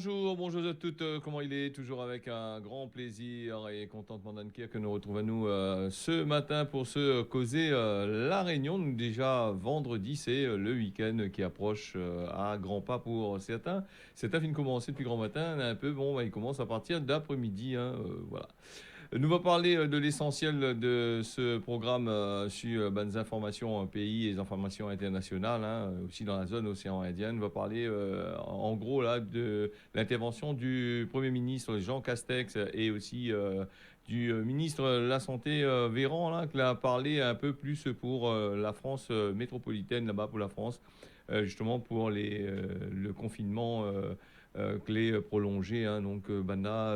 Bonjour, bonjour à toutes, comment il est? Toujours avec un grand plaisir et contentement d'Anne-Kier que nous retrouvons ce matin pour se causer La Réunion. Nous, déjà vendredi, c'est le week-end qui approche à grands pas pour certains. Certains finissent commencer depuis grand matin, un peu, bon, bah, ils commencent à partir d'après-midi, hein, voilà. Nous va parler de l'essentiel de ce programme sur des informations pays et des informations internationales, hein, aussi dans la zone océan Indien. Nous va parler en gros là de l'intervention du Premier ministre Jean Castex et aussi du ministre de la Santé Véran, là, qui a parlé un peu plus pour la France métropolitaine, là-bas pour la France, justement pour le confinement. Clé prolongée, hein, donc Banda,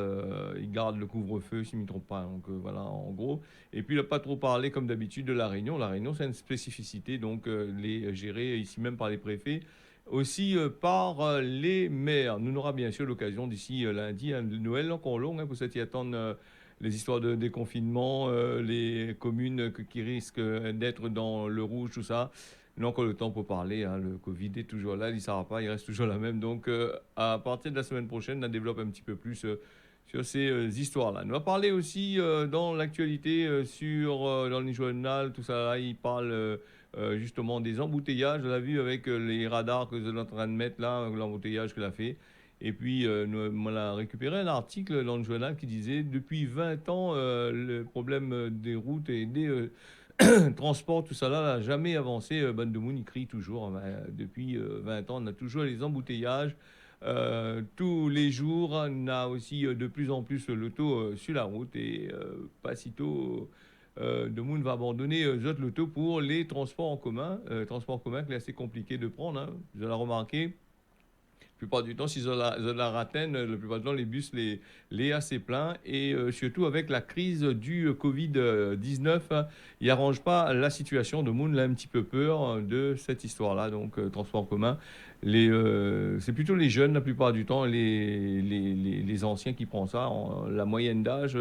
il garde le couvre-feu, s'il ne me trompe pas, donc voilà, en gros. Et puis, il n'a pas trop parlé, comme d'habitude, de La Réunion. La Réunion, c'est une spécificité, donc les gérée ici même par les préfets, aussi par les maires. Nous aurons bien sûr l'occasion d'ici lundi, hein, de Noël, encore long, hein, pour s'y attendre. Les histoires de déconfinement, les communes qui risquent d'être dans le rouge, tout ça. Il a encore le temps pour parler, hein. Le Covid est toujours là, il ne s'arrête pas, il reste toujours la même. Donc, à partir de la semaine prochaine, on développe un petit peu plus sur ces histoires-là. On va parler aussi dans l'actualité, dans le journal, tout ça. Là, il parle justement des embouteillages. On l'a vu avec les radars que vous êtes en train de mettre là, l'embouteillage qu'il a fait. Et puis, on a récupéré un article dans le journal qui disait depuis 20 ans, le problème des routes et des transport, tout ça là, n'a jamais avancé. Ban de crie toujours. Depuis 20 ans, on a toujours les embouteillages. Tous les jours, on a aussi de plus en plus l'auto sur la route. Et pas si tôt, de monde va abandonner l'auto pour les transports en commun. Transports en commun qui est assez compliqué de prendre, hein. Vous allez remarquer. La plupart du temps, si ils ont la ratène, la plupart du temps, les bus les assez pleins. Et surtout avec la crise du Covid-19, il n'arrange pas la situation. De monde a un petit peu peur de cette histoire-là. Donc, transport en commun, c'est plutôt les jeunes, la plupart du temps, les anciens qui prennent ça. La moyenne d'âge,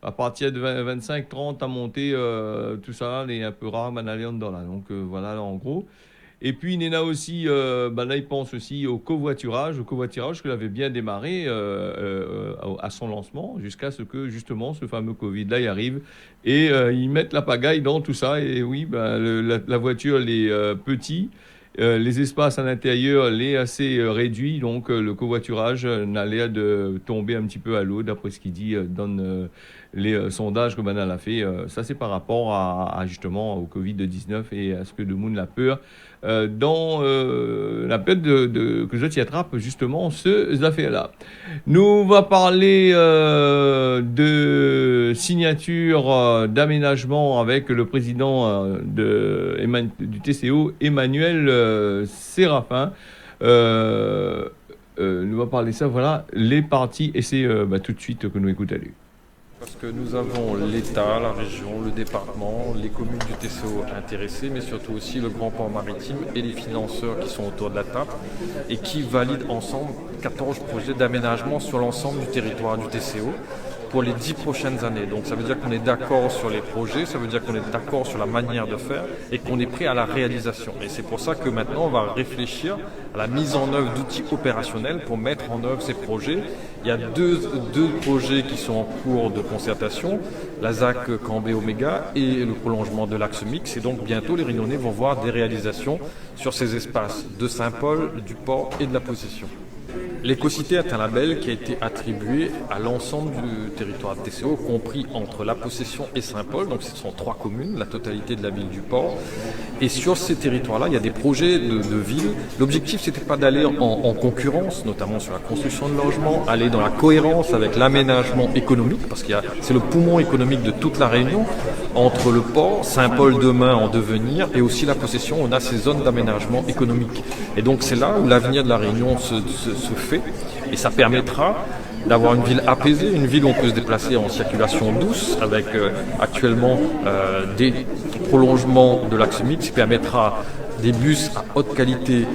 à partir de 25-30 à monter, tout ça, est un peu rare, dans là. Donc, voilà, là, en gros. Et puis, il y en a aussi, là, il pense aussi au covoiturage qu'il avait bien démarré à son lancement, jusqu'à ce que, justement, ce fameux Covid-là, il arrive. Et ils mettent la pagaille dans tout ça. Et oui, la voiture, elle est petite. Les espaces à l'intérieur, les assez réduits. Donc, le covoiturage n'a l'air de tomber un petit peu à l'eau, d'après ce qu'il dit dans les sondages que Banal a fait. Ça, c'est par rapport à justement au Covid-19 et à ce que le monde a peur. Dans la période que je t'y attrape, justement, ces affaires-là. Nous va parler de signature d'aménagement avec le président du TCO, Emmanuel Séraphin. Nous va parler de ça, voilà, les partis, et c'est tout de suite que nous écoutons. Parce que nous avons l'État, la région, le département, les communes du TCO intéressées, mais surtout aussi le Grand Port Maritime et les financeurs qui sont autour de la table et qui valident ensemble 14 projets d'aménagement sur l'ensemble du territoire du TCO pour les 10 prochaines années. Donc ça veut dire qu'on est d'accord sur les projets, ça veut dire qu'on est d'accord sur la manière de faire et qu'on est prêt à la réalisation. Et c'est pour ça que maintenant on va réfléchir à la mise en œuvre d'outils opérationnels pour mettre en œuvre ces projets. Il y a deux projets qui sont en cours de concertation, la ZAC Cambé Oméga et le prolongement de l'axe mix. Et donc bientôt les Réunionnais vont voir des réalisations sur ces espaces de Saint-Paul, du port et de la possession. L'écocité est un label qui a été attribué à l'ensemble du territoire de TCO, compris entre la Possession et Saint-Paul. Donc ce sont 3 communes, la totalité de la ville du port. Et sur ces territoires-là, il y a des projets de ville. L'objectif, c'était pas d'aller en concurrence, notamment sur la construction de logements, aller dans la cohérence avec l'aménagement économique, parce que c'est le poumon économique de toute la Réunion, entre le port, Saint-Paul demain en devenir, et aussi la Possession, on a ces zones d'aménagement économique. Et donc c'est là où l'avenir de la Réunion se fait, et ça permettra d'avoir une ville apaisée, une ville où on peut se déplacer en circulation douce, avec actuellement des prolongements de l'axe mix qui permettra des bus à haute qualité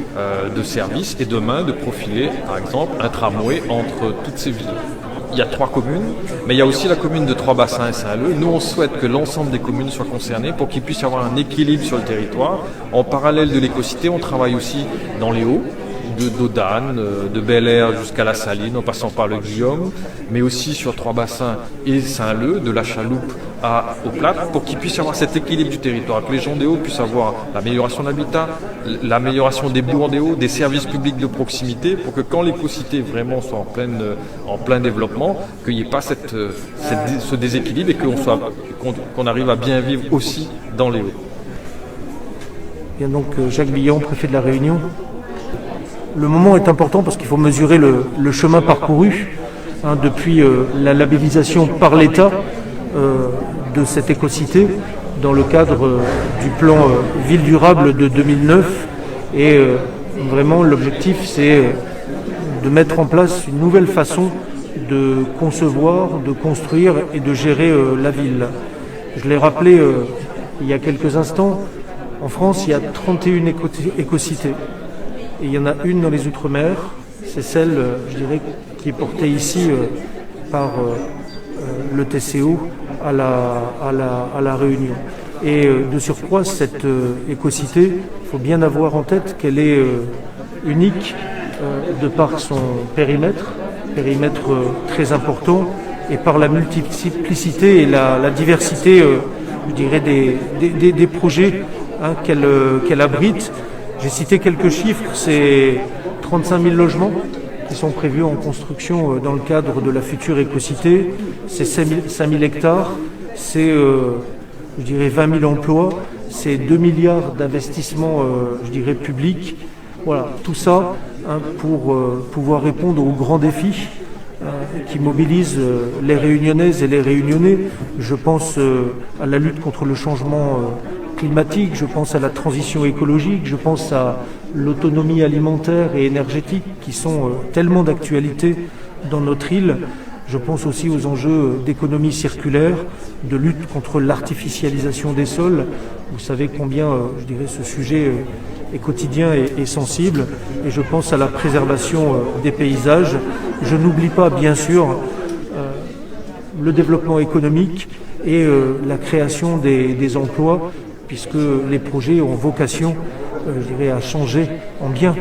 de service, et demain de profiler par exemple un tramway entre toutes ces villes. Il y a 3 communes, mais il y a aussi la commune de Trois-Bassins et Saint-Leu. Nous, on souhaite que l'ensemble des communes soient concernées pour qu'il puisse y avoir un équilibre sur le territoire. En parallèle de l'écocité, on travaille aussi dans les Hauts, d'Odane, de Bel Air jusqu'à la Saline, en passant par le Guillaume, mais aussi sur Trois-Bassins et Saint-Leu, de la Chaloupe au Plâtre, pour qu'il puisse y avoir cet équilibre du territoire, que les gens des Hauts puissent avoir l'amélioration de l'habitat, l'amélioration des bourgs des Hauts, des services publics de proximité, pour que quand l'éco-cité vraiment soit en plein développement, qu'il n'y ait pas ce déséquilibre et qu'on arrive à bien vivre aussi dans les Hauts. Bien donc Jacques Billon, préfet de la Réunion. Le moment est important parce qu'il faut mesurer le chemin parcouru depuis la labellisation par l'État de cette écocité dans le cadre du plan Ville durable de 2009. Et vraiment l'objectif c'est de mettre en place une nouvelle façon de concevoir, de construire et de gérer la ville. Je l'ai rappelé il y a quelques instants, en France il y a 31 écocités. Et il y en a une dans les Outre-mer, c'est celle, je dirais, qui est portée ici par le TCO à la Réunion. Et de surcroît, cette écocité, il faut bien avoir en tête qu'elle est unique de par son périmètre très important, et par la multiplicité et la diversité, je dirais, des projets qu'elle abrite. J'ai cité quelques chiffres, c'est 35 000 logements qui sont prévus en construction dans le cadre de la future écocité, c'est 5 000 hectares, c'est je dirais 20 000 emplois, c'est 2 milliards d'investissements je dirais publics. Voilà, tout ça pour pouvoir répondre aux grands défis qui mobilisent les Réunionnaises et les Réunionnais. Je pense à la lutte contre le changement climatique, je pense à la transition écologique, je pense à l'autonomie alimentaire et énergétique qui sont tellement d'actualité dans notre île. Je pense aussi aux enjeux d'économie circulaire, de lutte contre l'artificialisation des sols. Vous savez combien, je dirais, ce sujet est quotidien et sensible. Et je pense à la préservation des paysages. Je n'oublie pas, bien sûr, le développement économique et la création des emplois, puisque les projets ont vocation, je dirais, à changer en bien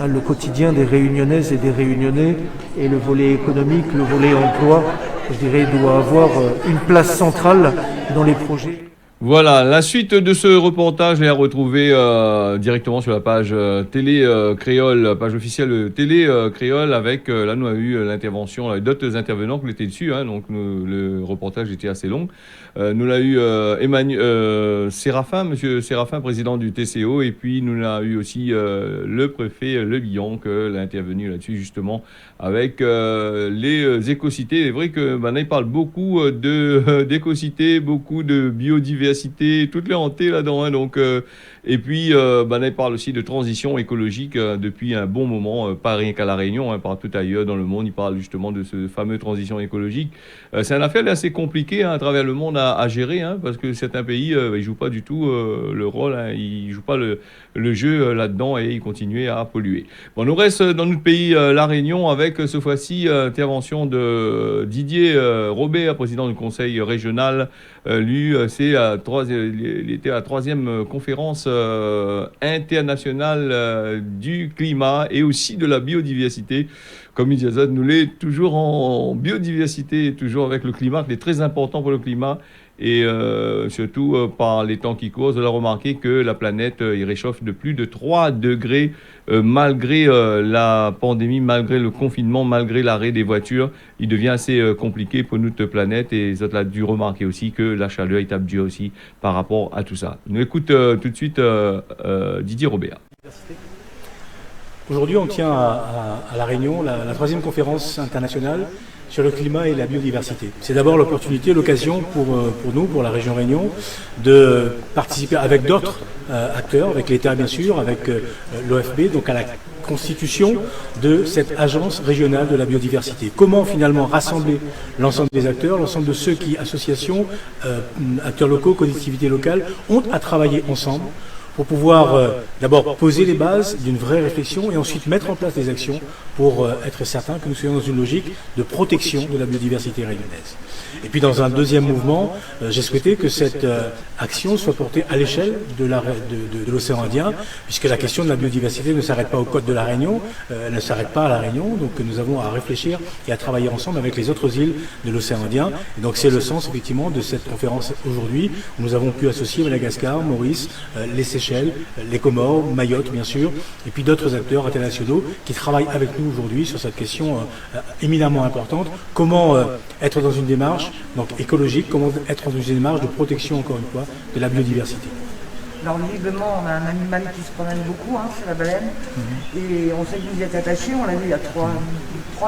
le quotidien des Réunionnaises et des Réunionnais, et le volet économique, le volet emploi, je dirais, doit avoir une place centrale dans les projets. Voilà, la suite de ce reportage est à retrouver directement sur la page télé créole, page officielle télé créole, avec, là nous avons eu l'intervention, d'autres intervenants qui étaient dessus, donc le reportage était assez long. Nous l'avons eu Séraphin, monsieur Séraphin, président du TCO, et puis nous l'avons eu aussi le préfet Le Billon, qui l'a intervenu là-dessus justement avec les écocités. C'est vrai que là, il parle beaucoup d'écocités, beaucoup de biodiversité, toutes les hantées là-dedans. Donc, et puis, il parle aussi de transition écologique depuis un bon moment, pas rien qu'à La Réunion, partout ailleurs dans le monde. Il parle justement de ce fameux transition écologique. C'est une affaire assez compliquée à travers le monde à gérer, parce que certains pays, ils ne jouent pas du tout le rôle, ils ne jouent pas le jeu là-dedans et ils continuent à polluer. Bon, nous reste dans notre pays La Réunion avec ce fois-ci intervention de Didier Robert, président du conseil régional. Lui, il était à la 3e conférence internationale du climat et aussi de la biodiversité. Comme il disait, nous l'est toujours en biodiversité, toujours avec le climat, qui est très important pour le climat. Et surtout par les temps qui courent, on a remarqué que la planète il réchauffe de plus de 3 degrés malgré la pandémie, malgré le confinement, malgré l'arrêt des voitures. Il devient assez compliqué pour notre planète, et ça a dû remarquer aussi que la chaleur est due aussi par rapport à tout ça. Nous écoute tout de suite Didier Robert. Aujourd'hui, on tient à La Réunion la 3e conférence internationale sur le climat et la biodiversité. C'est d'abord l'opportunité, l'occasion pour nous, pour la région Réunion, de participer avec d'autres acteurs, avec l'État bien sûr, avec l'OFB, donc à la constitution de cette agence régionale de la biodiversité. Comment finalement rassembler l'ensemble des acteurs, l'ensemble de ceux qui, associations, acteurs locaux, collectivités locales, ont à travailler ensemble pour pouvoir d'abord poser les bases d'une vraie réflexion et ensuite mettre en place des actions pour être certain que nous soyons dans une logique de protection de la biodiversité réunionnaise. Et puis dans un deuxième mouvement, j'ai souhaité que cette action soit portée à l'échelle de l'océan Indien, puisque la question de la biodiversité ne s'arrête pas aux côtes de la Réunion, elle ne s'arrête pas à la Réunion, donc nous avons à réfléchir et à travailler ensemble avec les autres îles de l'océan Indien. Et donc c'est le sens effectivement de cette conférence aujourd'hui, où nous avons pu associer Madagascar, Maurice, les Seychelles, les Comores, Mayotte bien sûr, et puis d'autres acteurs internationaux qui travaillent avec nous aujourd'hui sur cette question éminemment importante. Comment être dans une démarche donc écologique, comment être dans une démarche de protection encore une fois de la biodiversité. Alors visiblement, on a un animal qui se promène beaucoup, c'est la baleine. Et on sait que vous y êtes attaché, on l'a vu il y a 3 ans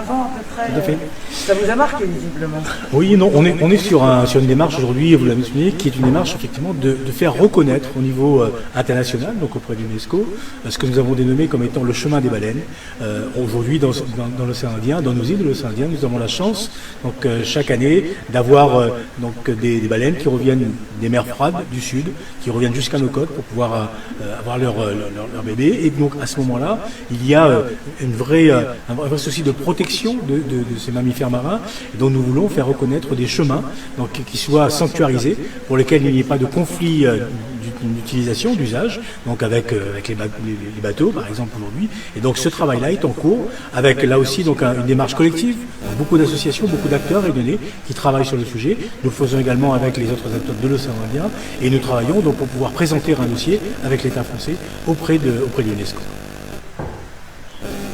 à peu près. Tout à fait. Ça vous a marqué visiblement? Oui, non, on est sur une démarche aujourd'hui, vous l'avez souligné, qui est une démarche effectivement de faire reconnaître au niveau international, donc auprès de l'UNESCO, ce que nous avons dénommé comme étant le chemin des baleines. Aujourd'hui, dans l'océan Indien, dans nos îles de l'océan Indien, nous avons la chance, donc chaque année, d'avoir des baleines qui reviennent des mers froides du sud, qui reviennent jusqu'à nos côtes pour pouvoir avoir leur bébé. Et donc à ce moment-là, il y a un vrai souci de protection de ces mammifères marins, dont nous voulons faire reconnaître des chemins donc, qui soient sanctuarisés, pour lesquels il n'y ait pas de conflit d'utilisation, d'usage, donc avec les bateaux par exemple aujourd'hui. Et donc ce travail-là est en cours, avec là aussi donc une démarche collective, beaucoup d'associations, beaucoup d'acteurs réunionnais qui travaillent sur le sujet. Nous le faisons également avec les autres acteurs de l'océan Indien, et nous travaillons donc pour pouvoir présenter un dossier avec l'État français auprès de l'UNESCO.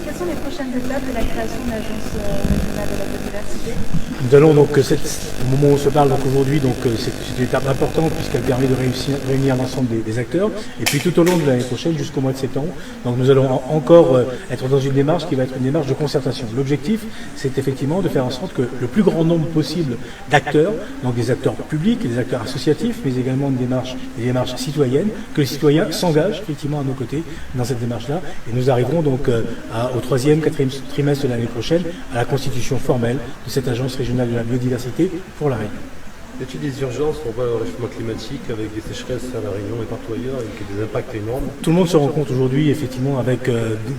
Quelles sont les prochaines étapes de la création de l'Agence régionale de la biodiversité? Nous allons donc, au moment où on se parle aujourd'hui, c'est une étape importante puisqu'elle permet de réunir l'ensemble des acteurs. Et puis tout au long de l'année prochaine, jusqu'au mois de septembre, donc nous allons encore être dans une démarche qui va être une démarche de concertation. L'objectif, c'est effectivement de faire en sorte que le plus grand nombre possible d'acteurs, donc des acteurs publics, des acteurs associatifs, mais également des démarches citoyennes, que les citoyens s'engagent effectivement à nos côtés dans cette démarche-là. Et nous arriverons donc au 3e, 4e trimestre de l'année prochaine à la constitution formelle de cette agence régionale de la biodiversité pour la Réunion. Y a-t-il des urgences pour le réchauffement climatique avec des sécheresses à la Réunion et partout ailleurs et des impacts énormes? Tout le monde se rend compte aujourd'hui effectivement avec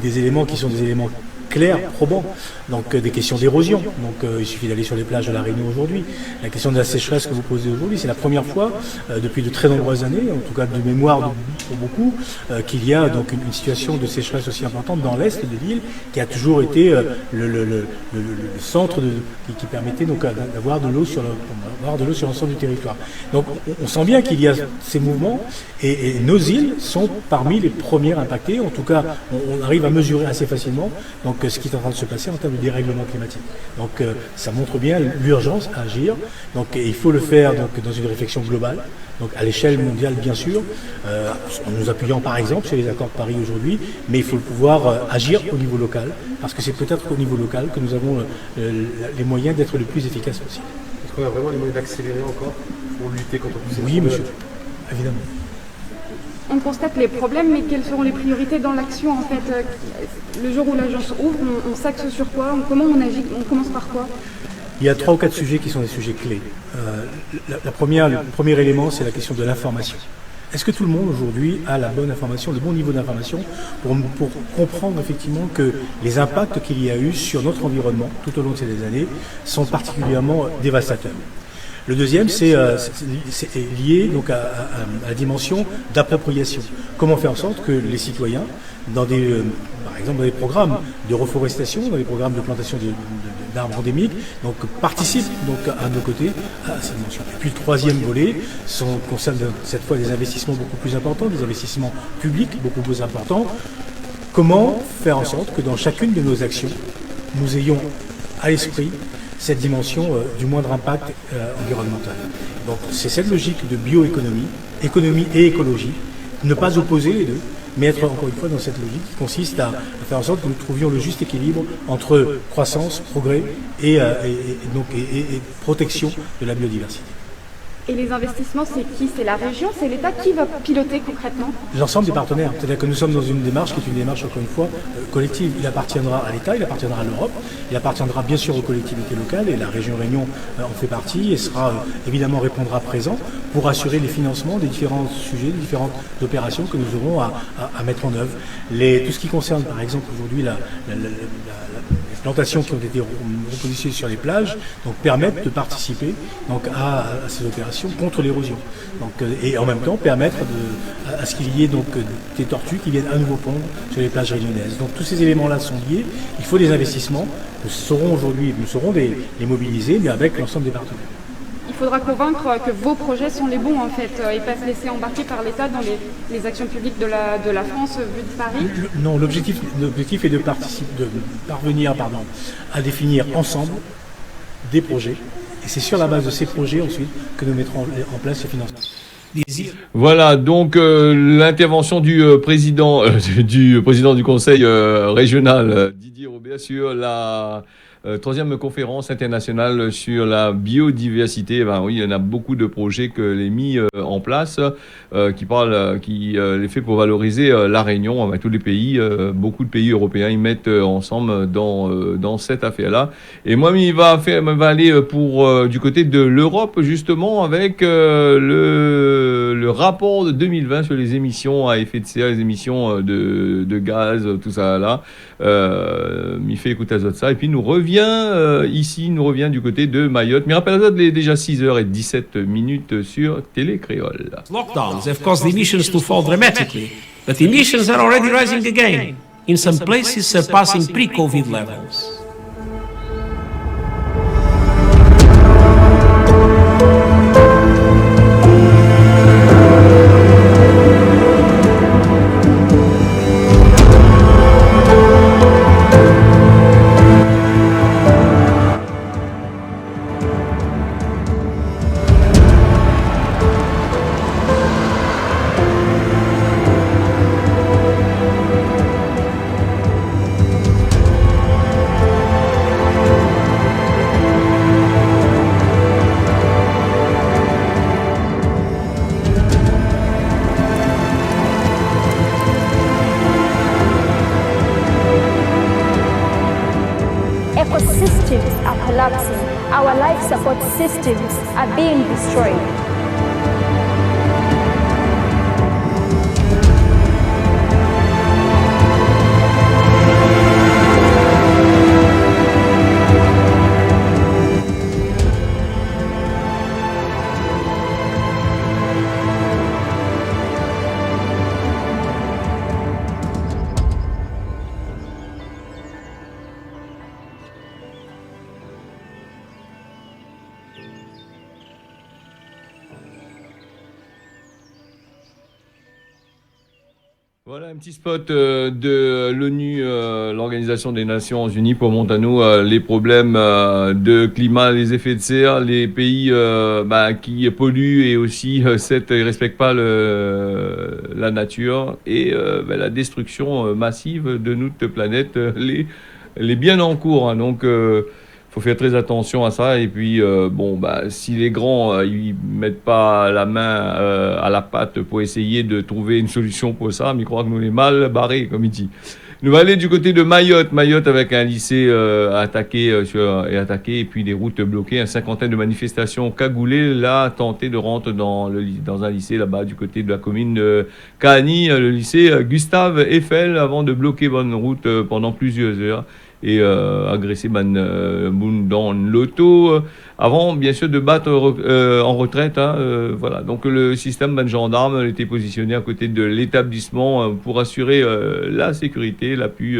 des éléments qui sont des éléments clairs, probants, donc des questions d'érosion. Donc il suffit d'aller sur les plages de la Réunion aujourd'hui. La question de la sécheresse que vous posez aujourd'hui, c'est la première fois depuis de très nombreuses années, en tout cas de mémoire pour beaucoup, qu'il y a donc une situation de sécheresse aussi importante dans l'est de l'île, qui a toujours été le centre qui permettait donc d'avoir de l'eau sur l'ensemble du territoire. Donc on sent bien qu'il y a ces mouvements et nos îles sont parmi les premières impactées. En tout cas, on arrive à mesurer assez facilement donc ce qui est en train de se passer en termes de dérèglement climatique. Donc ça montre bien l'urgence à agir. Donc et il faut le faire donc dans une réflexion globale, donc à l'échelle mondiale bien sûr, en nous appuyant par exemple sur les accords de Paris aujourd'hui, mais il faut pouvoir agir au niveau local, parce que c'est peut-être au niveau local que nous avons les moyens d'être le plus efficace possible. Est-ce qu'on a vraiment les moyens d'accélérer encore pour lutter contre tous ces Oui, monsieur, évidemment. On constate les problèmes, mais quelles seront les priorités dans l'action en fait? Le jour où l'agence ouvre, on s'axe sur quoi? Comment on agit? On commence par quoi? Il y a 3 ou 4 sujets qui sont des sujets clés. Le premier élément, c'est la question de l'information. Est-ce que tout le monde aujourd'hui a la bonne information, le bon niveau d'information pour comprendre effectivement que les impacts qu'il y a eu sur notre environnement tout au long de ces années sont particulièrement dévastateurs? Le deuxième, c'est lié donc à la dimension d'appropriation. Comment faire en sorte que les citoyens, par exemple dans des programmes de reforestation, dans des programmes de plantation d'arbres endémiques, donc participent donc à nos côtés à ces dimensions. Et puis le troisième volet concerne cette fois des investissements beaucoup plus importants, des investissements publics beaucoup plus importants. Comment faire en sorte que dans chacune de nos actions, nous ayons à l'esprit cette dimension du moindre impact environnemental. Donc c'est cette logique de bioéconomie, économie et écologie, ne pas opposer les deux, mais être encore une fois dans cette logique qui consiste à faire en sorte que nous trouvions le juste équilibre entre croissance, progrès et protection de la biodiversité. Et les investissements, c'est qui? C'est la région? C'est l'État? Qui va piloter concrètement? L'ensemble des partenaires. C'est-à-dire que nous sommes dans une démarche qui est une démarche, encore une fois, collective. Il appartiendra à l'État, il appartiendra à l'Europe, il appartiendra bien sûr aux collectivités locales, et la région Réunion en fait partie, et évidemment répondra présent pour assurer les financements des différents sujets, des différentes opérations que nous aurons à mettre en œuvre. Tout ce qui concerne, par exemple, aujourd'hui les plantations qui ont été repositionnées sur les plages, donc permettent de participer donc, à ces opérations contre l'érosion. Et en même temps permettre à ce qu'il y ait donc des tortues qui viennent à nouveau pondre sur les plages réunionnaises. Donc tous ces éléments-là sont liés. Il faut des investissements. Nous saurons les mobiliser, mais avec l'ensemble des partenaires. Il faudra convaincre que vos projets sont les bons en fait et pas se laisser embarquer par l'État dans les actions publiques de la France vues de Paris. Non, l'objectif est de parvenir à définir ensemble des projets. Et c'est sur la base de ces projets ensuite que nous mettrons en place les financements. Voilà, donc l'intervention du président du conseil régional, Didier Robert, sur la troisième conférence internationale sur la biodiversité. Ben oui, il y en a beaucoup de projets que les mis en place qui les fait pour valoriser la Réunion. Tous les pays, beaucoup de pays européens, ils mettent ensemble dans cette affaire-là. Et moi, il va aller pour du côté de l'Europe justement avec le rapport de 2020 sur les émissions à effet de serre, les émissions de gaz, tout ça là. Il fait écouter ça et puis nous revient du côté de Mayotte. Mais rappelle-toi, il est déjà 6h17 sur Télé Créole. Lockdowns have caused emissions to fall dramatically, but emissions are already rising again, in some places surpassing pre-COVID levels. Ecosystems are collapsing. Our life support systems are being destroyed. Voilà un petit spot de l'ONU, l'Organisation des Nations Unies, pour montrer à nous les problèmes de climat, les effets de serre, les pays qui polluent et aussi ne respectent pas la nature et la destruction massive de notre planète, les bien en cours. Donc, faut faire très attention à ça. Et puis, si les grands ils mettent pas la main à la pâte pour essayer de trouver une solution pour ça, mais ils croient que nous les mal barrés, comme il dit. Nous allons aller du côté de Mayotte. Mayotte avec un lycée attaqué et puis des routes bloquées. Une cinquantaine de manifestations cagoulées. Là, tenter de rentrer dans un lycée là-bas du côté de la commune de Kahani, le lycée Gustave Eiffel, avant de bloquer bonne route pendant plusieurs heures. Et agresser dans l'auto avant bien sûr de battre en retraite voilà. Donc le système gendarme était positionné à côté de l'établissement pour assurer la sécurité, l'appui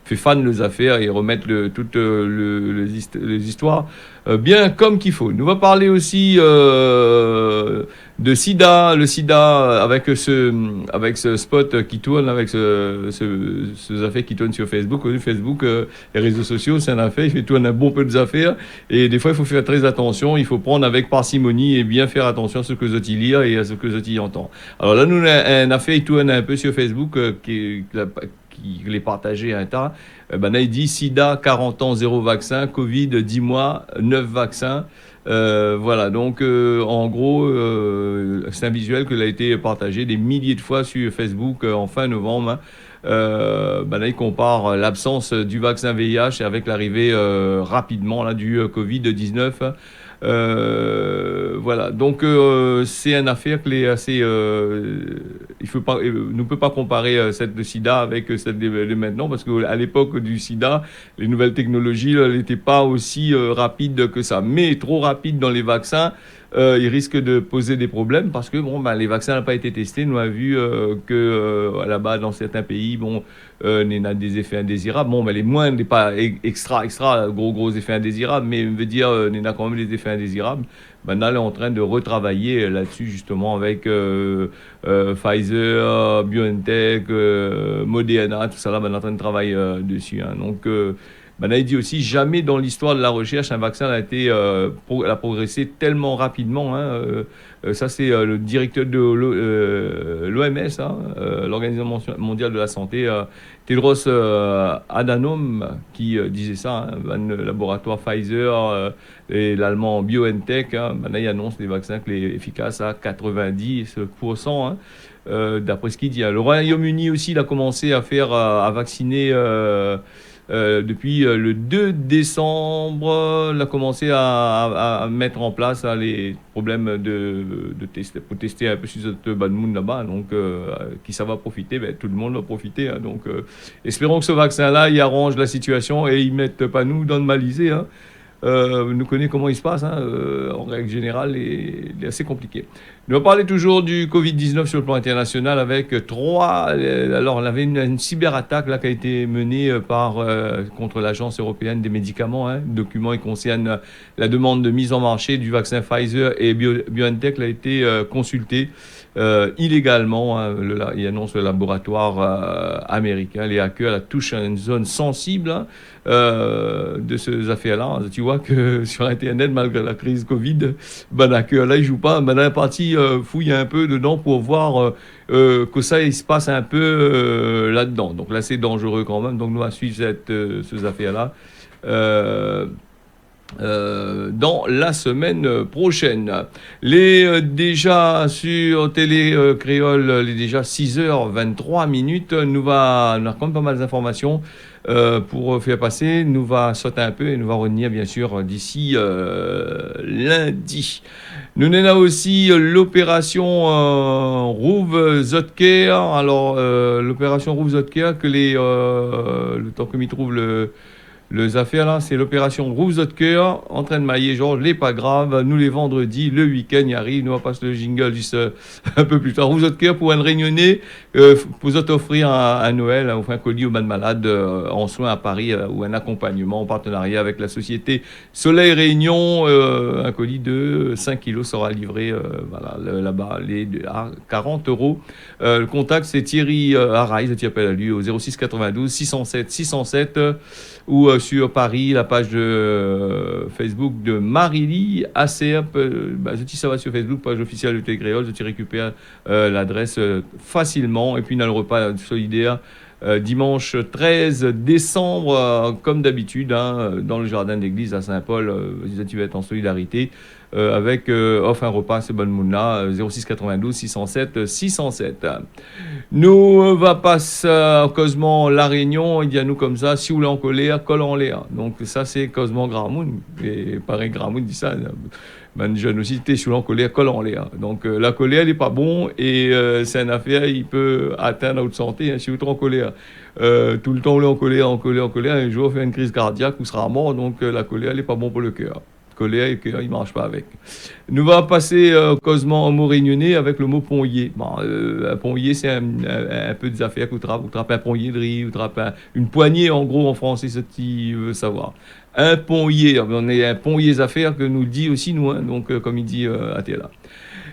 fait fan les affaires et remettre toutes les histoires bien comme qu'il faut. Nous va parler aussi de SIDA, le SIDA avec ce spot qui tourne, avec ces affaires qui tournent sur Facebook. Facebook, les réseaux sociaux, c'est un affaire, il tourne un bon peu des affaires et des fois il faut faire très attention, il faut prendre avec parcimonie et bien faire attention à ce que vous lisez et à ce que vous entendez. Alors là, nous, un affaire, il tourne un peu sur Facebook qui qui les partageait un tas. Là, il dit sida, 40 ans, 0 vaccin, Covid, 10 mois, 9 vaccins. Voilà, donc en gros, c'est un visuel qui a été partagé des milliers de fois sur Facebook en fin novembre. Là, il compare l'absence du vaccin VIH avec l'arrivée rapidement là, du Covid-19. Voilà, donc c'est une affaire qui est assez. Ne peut pas comparer celle de SIDA avec celle de maintenant, parce qu'à l'époque du SIDA, les nouvelles technologies n'étaient pas aussi rapides que ça. Mais trop rapides dans les vaccins, ils risquent de poser des problèmes parce que les vaccins n'ont pas été testés. Nous avons vu que là-bas, dans certains pays, il y a des effets indésirables. Les moindres, n'est pas extra gros effets indésirables, mais veut dire il y a quand même des effets indésirables. Maintenant, on est en train de retravailler là-dessus justement avec Pfizer, BioNTech, Moderna, tout ça là, on est en train de travailler dessus. Donc il dit aussi, jamais dans l'histoire de la recherche, un vaccin a progressé tellement rapidement. Ça, c'est le directeur de l'OMS, l'Organisation mondiale de la santé, Tedros Adhanom, qui disait ça. Le laboratoire Pfizer et l'allemand BioNTech, il annonce des vaccins qui sont efficaces à 90%. D'après ce qu'il dit. Le Royaume-Uni aussi, il a commencé à vacciner... depuis le 2 décembre, on a commencé à mettre en place les problèmes de tester, pour tester un peu sur cette bande monde là-bas. Donc, qui ça va profiter, tout le monde va profiter. Donc, espérons que ce vaccin-là, il arrange la situation et ils ne mettent pas nous dans le malisé. Nous connaissons comment il se passe. En règle générale, il est assez compliqué. Nous allons parler toujours du Covid-19 sur le plan international avec 3... Alors, on avait une cyberattaque là, qui a été menée contre l'Agence européenne des médicaments. Le document qui concerne la demande de mise en marché du vaccin Pfizer et BioNTech a été consulté illégalement. Il annonce le laboratoire américain. Les hackers touchent une zone sensible de ces affaires-là. Tu vois que sur Internet, malgré la crise Covid, les hackers là, ils ne jouent pas. La partie fouille un peu dedans pour voir que ça, il se passe un peu là-dedans. Donc là, c'est dangereux quand même. Donc nous allons suivre ces affaires-là dans la semaine prochaine. Déjà sur Télé Créole, il est déjà 6h23. Nous avons quand même pas mal d'informations pour faire passer. Nous va sauter un peu et nous va revenir bien sûr d'ici lundi. Nous avons aussi l'opération Rouve Zotker. Alors l'opération Rouve Zotker que le temps que m'y trouve les affaires là, c'est l'opération Rouve Zotker en train de mailler Georges, les pas grave. Nous les vendredis, le week-end y arrive. Nous on passe le jingle juste un peu plus tard. Rouve Zotker pour un réunionnais pour vous offrir un Noël, un colis aux malades en soins à Paris ou un accompagnement en partenariat avec la société Soleil Réunion. Un colis de 5 kilos sera livré là-bas à 40 €. Le contact c'est Thierry Araïs, tu appelles à lui au 06 92 607 607 ou sur Paris, la page de Facebook de Marily ACR. Ça va sur Facebook, page officielle de Télé-Créole, tu récupères l'adresse facilement. Et puis, on a le repas solidaire dimanche 13 décembre, comme d'habitude, dans le jardin d'église à Saint-Paul. Tu vas être en solidarité avec offre un repas à ce bon monde-là, 06 92 607 607. Nous va passer causement La Réunion, il y a nous comme ça, si vous voulez en colère, colle en l'air. Donc ça c'est causement Gramoun, et pareil Gramoun dit ça. Ben, jeune aussi, t'es sous en colère, colle en l'air. Donc la colère, elle n'est pas bon et c'est une affaire, il peut atteindre notre santé si vous êtes en colère. Tout le temps, on est en colère, un jour, on fait une crise cardiaque, on sera mort, donc la colère, elle n'est pas bon pour le cœur. Colère et le cœur, il ne marche pas avec. Nous allons passer causement au mot réunionnais avec le mot ponnier. Un ponnier, c'est un peu des affaires que vous trappez un ponnier de riz, vous trappez une poignée, en gros, en français, c'est ce qu'il veut savoir. Un ponnier, on est un ponnier affaires que nous dit aussi nous, donc comme il dit Athéla.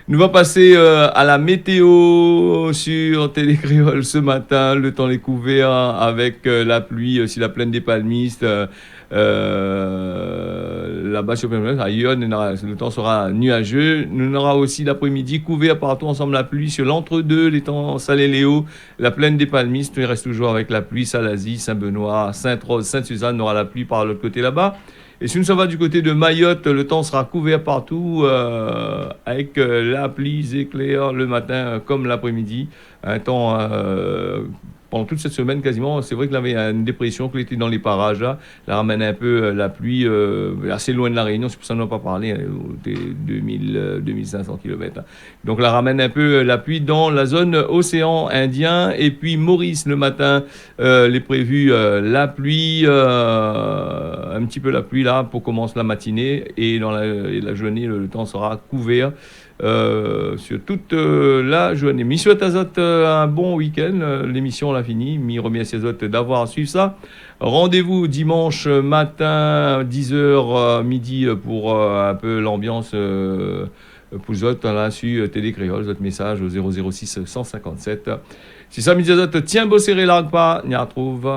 Nous allons passer à la météo sur Télé-Créole ce matin, le temps est couvert avec la pluie sur la plaine des Palmistes, là-bas sur à Yon, le temps sera nuageux. Nous aura aussi l'après-midi couvert partout ensemble la pluie sur l'entre-deux, les temps Salé-Léo, la plaine des Palmistes. Il reste toujours avec la pluie, Salazie, Saint-Benoît, Sainte-Rose, Sainte-Suzanne. On aura la pluie par l'autre côté là-bas. Et si nous sommes du côté de Mayotte, le temps sera couvert partout avec la pluie, éclairs le matin comme l'après-midi. Un temps pendant toute cette semaine quasiment, c'est vrai qu'il avait une dépression qui était dans les parages là. Elle ramène un peu la pluie assez loin de la Réunion, c'est pour ça qu'on n'a pas parlé, des 2500 km. Donc elle ramène un peu la pluie dans la zone océan Indien. Et puis Maurice le matin, les prévus la pluie, un petit peu la pluie là pour commencer la matinée. Et dans la journée, le temps sera couvert. Sur toute la journée. Mi souhaite Azot un bon week-end. L'émission l'a fini. Mi remercie Azot d'avoir suivi ça. Rendez-vous dimanche matin 10h midi pour un peu l'ambiance pour Zot là sur Télé Créole. Zot message au 006 157. Si ça me dit Azot, tiens, bosser largue pas, n'y retrouve.